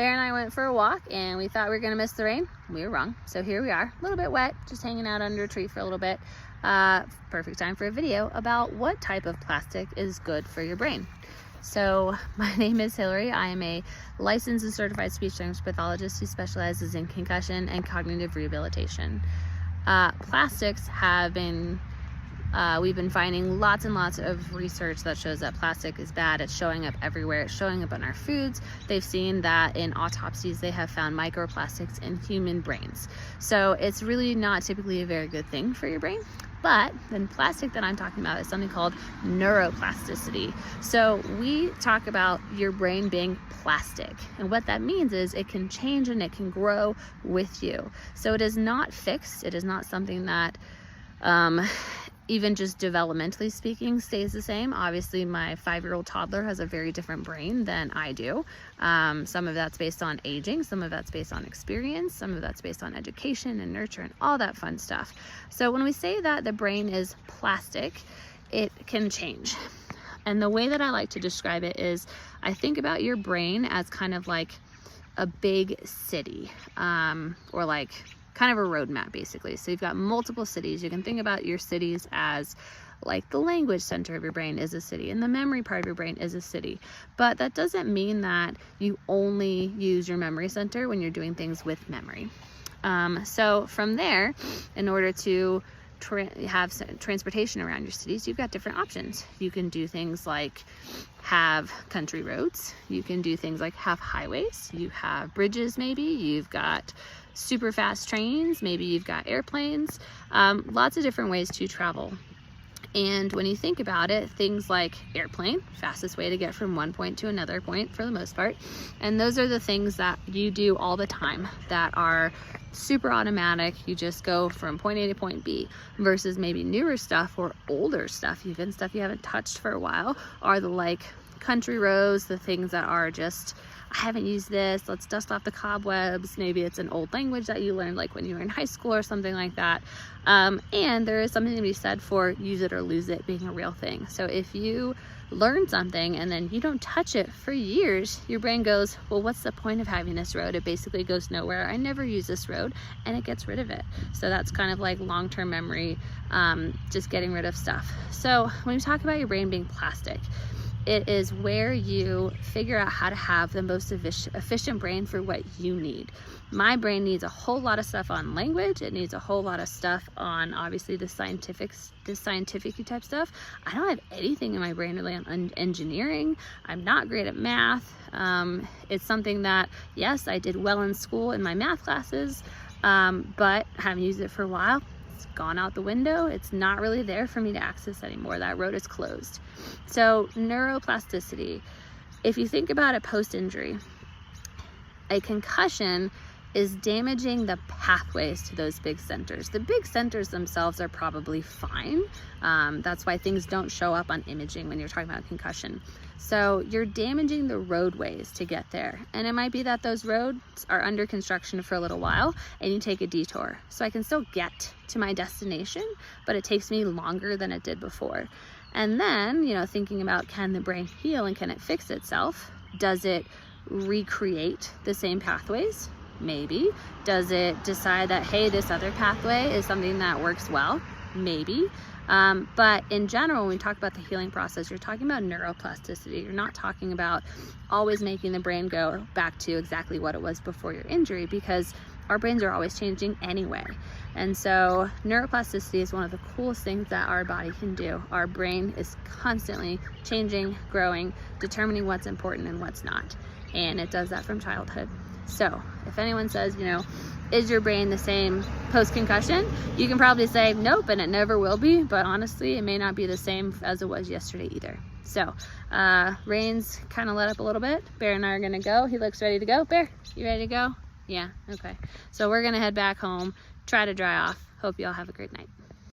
Bear and I went for a walk and we thought we were gonna miss the rain. We were wrong. So here we are, a little bit wet, just hanging out under a tree for a little bit. Perfect time for a video about what type of plastic is good for your brain. So my name is Hillary. I am a licensed and certified speech language pathologist who specializes in concussion and cognitive rehabilitation. Plastics have been we've been finding lots and lots of research that shows that plastic is bad. It's showing up everywhere. It's showing up in our foods. They've seen that in autopsies they have found microplastics in human brains. So it's really not typically a very good thing for your brain. But the plastic that I'm talking about is something called neuroplasticity. So we talk about your brain being plastic. And what that means is it can change and it can grow with you. So it is not fixed. It is not something that even just developmentally speaking stays the same. Obviously my 5-year-old toddler has a very different brain than I do. Some of that's based on aging, some of that's based on experience, some of that's based on education and nurture and all that fun stuff. So when we say that the brain is plastic, it can change. And the way that I like to describe it is I think about your brain as kind of like a big city, or like kind of a roadmap basically. So you've got multiple cities. You can think about your cities as like the language center of your brain is a city and the memory part of your brain is a city. But that doesn't mean that you only use your memory center when you're doing things with memory. So from there, in order to have transportation around your cities, you've got different options. You can do things like have country roads. You can do things like have highways. You have bridges maybe. You've got super fast trains. Maybe you've got airplanes. Lots of different ways to travel. And when you think about it, things like airplane, fastest way to get from one point to another point for the most part. And those are the things that you do all the time that are super automatic. You just go from point A to point B, versus maybe newer stuff or older stuff, even stuff you haven't touched for a while, are the like country roads, the things that are just, I haven't used this, let's dust off the cobwebs. Maybe it's an old language that you learned like when you were in high school or something like that. And there is something to be said for use it or lose it being a real thing. So if you learn something and then you don't touch it for years, your brain goes, well, what's the point of having this road? It basically goes nowhere. I never use this road, and it gets rid of it. So that's kind of like long-term memory, just getting rid of stuff. So when we talk about your brain being plastic, it is where you figure out how to have the most efficient brain for what you need. My brain needs a whole lot of stuff on language. It needs a whole lot of stuff on obviously the scientific type stuff. I don't have anything in my brain really on engineering. I'm not great at math. It's something that, yes, I did well in school in my math classes, but haven't used it for a while. Gone out the window. It's not really there for me to access anymore. That road is closed. So neuroplasticity, if you think about it post-injury, a concussion is damaging the pathways to those big centers. The big centers themselves are probably fine. That's why things don't show up on imaging when you're talking about concussion. So you're damaging the roadways to get there. And it might be that those roads are under construction for a little while and you take a detour. So I can still get to my destination, but it takes me longer than it did before. And then, you know, thinking about, can the brain heal and can it fix itself? Does it recreate the same pathways? Maybe. Does it decide that, hey, this other pathway is something that works well? Maybe. But in general, when we talk about the healing process, you're talking about neuroplasticity. You're not talking about always making the brain go back to exactly what it was before your injury, because our brains are always changing anyway. And so neuroplasticity is one of the coolest things that our body can do. Our brain is constantly changing, growing, determining what's important and what's not. And it does that from childhood. So if anyone says, you know, is your brain the same post-concussion? You can probably say nope, and it never will be, but honestly, it may not be the same as it was yesterday either. So rain's kind of let up a little bit. Bear and I are gonna go. He looks ready to go. Bear, you ready to go? Yeah, okay. So we're gonna head back home, try to dry off. Hope you all have a great night.